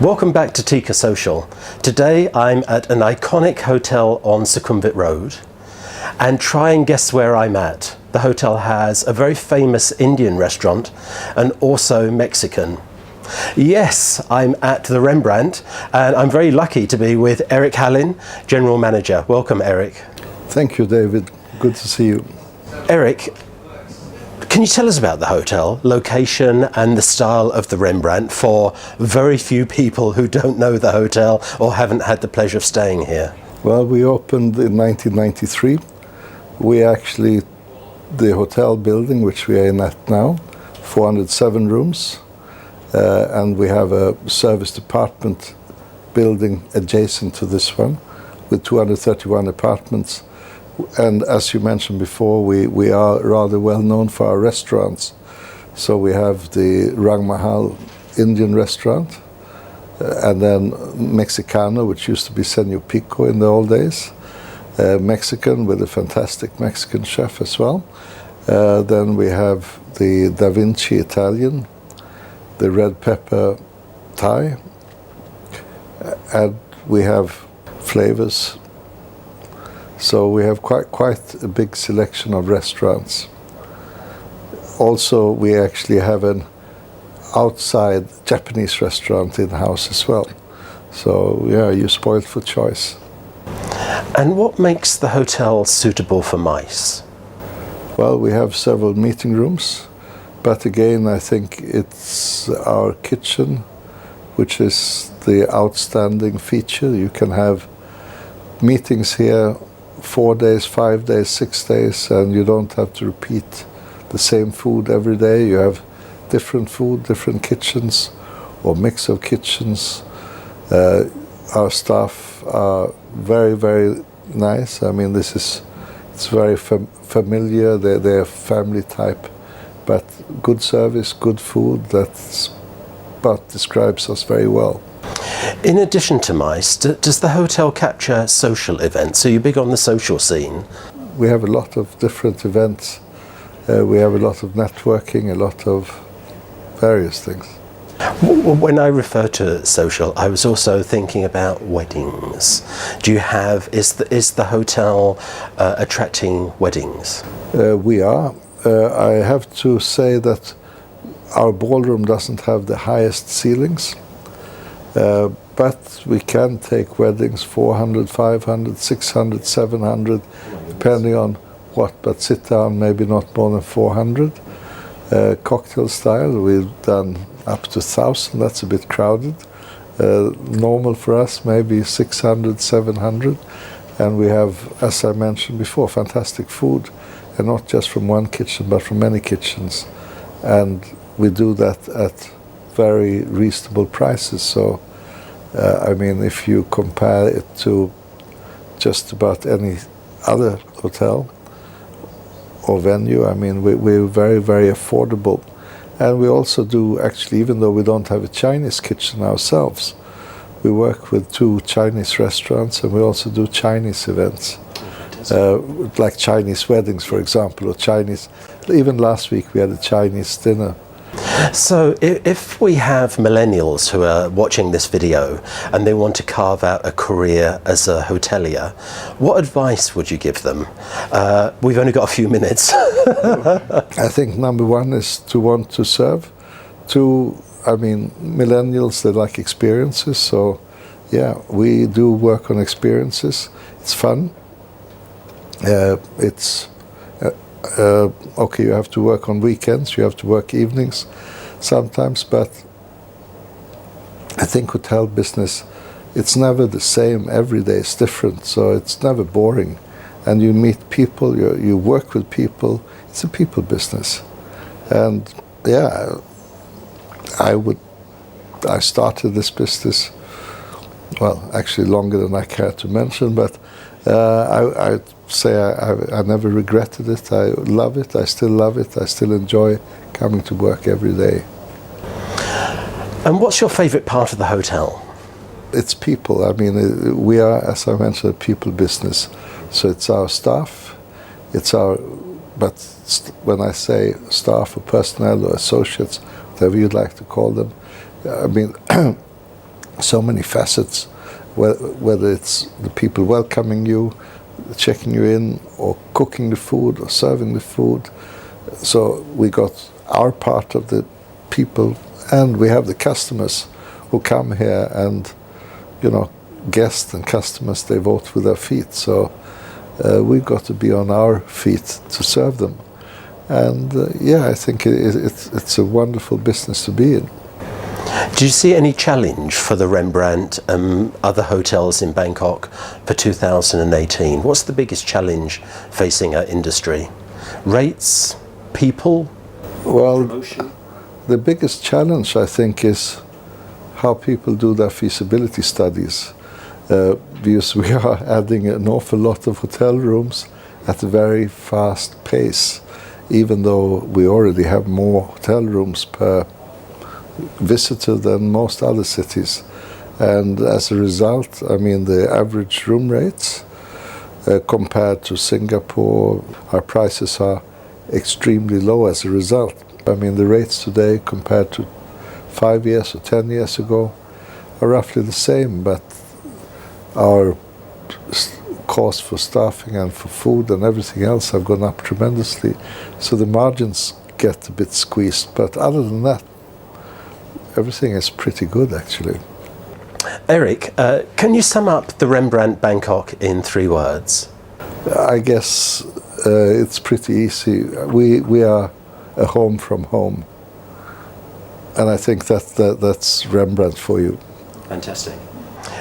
Welcome back to TICA Social. Today I'm at an iconic hotel on Sukhumvit Road, and try and guess where I'm at. The hotel has a very famous Indian restaurant and also Mexican. Yes, I'm at the Rembrandt, and I'm very lucky to be with Eric Hallin, General Manager. Welcome, Eric. Thank you, David. Good to see you. Eric, can you tell us about the hotel, location and the style of the Rembrandt for very few people who don't know the hotel or haven't had the pleasure of staying here? Well, we opened in 1993. The hotel building, which we are in at now, 407 rooms, and we have a service department building adjacent to this one with 231 apartments. And as you mentioned before, we are rather well known for our restaurants. So we have the Rang Mahal Indian restaurant, and then Mexicano, which used to be Senor Pico in the old days, Mexican with a fantastic Mexican chef as well. Then we have the Da Vinci Italian, the red pepper Thai, and we have flavors. So we have quite a big selection of restaurants. Also, we actually have an outside Japanese restaurant in-house as well. So yeah, you're spoiled for choice. And what makes the hotel suitable for mice? Well, we have several meeting rooms, but again, I think it's our kitchen, which is the outstanding feature. You can have meetings here 4 days, 5 days, 6 days, and you don't have to repeat the same food every day. You have different food, different kitchens, or mix of kitchens. Our staff are very, very nice. I mean, it's very familiar. They're family type, but good service, good food. That's what describes us very well. In addition to mice, does the hotel capture social events? Are you big on the social scene? We have a lot of different events. We have a lot of networking, a lot of various things. When I refer to social, I was also thinking about weddings. Is the hotel attracting weddings? We are. I have to say that our ballroom doesn't have the highest ceilings. But we can take weddings 400, 500, 600, 700, depending on what, but sit down maybe not more than 400. Cocktail style, we've done up to 1,000, that's a bit crowded. Normal for us, maybe 600, 700. And we have, as I mentioned before, fantastic food, and not just from one kitchen, but from many kitchens. And we do that at very reasonable prices. So, I mean, if you compare it to just about any other hotel or venue, I mean, we're very, very affordable. And we also do, actually, even though we don't have a Chinese kitchen ourselves, we work with 2 Chinese restaurants, and we also do Chinese events, like Chinese weddings, for example, or Chinese. Even last week we had a Chinese dinner. So if we have millennials who are watching this video and they want to carve out a career as a hotelier, what advice would you give them? We've only got a few minutes. I think number 1 is to want to serve. 2, I mean, millennials, they like experiences. So yeah, we do work on experiences. It's fun. Okay, you have to work on weekends, you have to work evenings sometimes, but I think hotel business, it's never the same. Every day is different, so it's never boring. And you meet people, you work with people. It's a people business. And yeah, I started this business, well, actually longer than I care to mention, but I'd say I never regretted it. I love it. I still love it. I still enjoy coming to work every day. And what's your favorite part of the hotel? It's people. I mean, we are, as I mentioned, a people business. So it's our staff. But when I say staff or personnel or associates, whatever you'd like to call them, I mean, so many facets, whether it's the people welcoming you, checking you in, or cooking the food, or serving the food. So we got our part of the people, and we have the customers who come here, and guests and customers, they vote with their feet. So we've got to be on our feet to serve them. And I think it's a wonderful business to be in. Do you see any challenge for the Rembrandt other hotels in Bangkok for 2018? What's the biggest challenge facing our industry? Rates? People? Well, Promotion? the biggest challenge, I think, is how people do their feasibility studies. Because we are adding an awful lot of hotel rooms at a very fast pace, even though we already have more hotel rooms per visitor than most other cities. And as a result, I mean, the average room rates compared to Singapore, our prices are extremely low as a result. I mean, the rates today compared to 5 years or 10 years ago are roughly the same, but our cost for staffing and for food and everything else have gone up tremendously. So the margins get a bit squeezed. But other than that, everything is pretty good, actually. Eric, can you sum up the Rembrandt Bangkok in 3 words? I guess it's pretty easy. We are a home from home. And I think that's Rembrandt for you. Fantastic.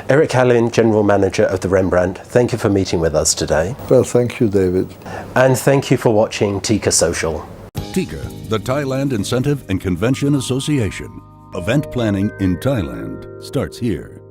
Eric Hallin, General Manager of the Rembrandt, thank you for meeting with us today. Well, thank you, David. And thank you for watching TICA Social. TICA, the Thailand Incentive and Convention Association. Event planning in Thailand starts here.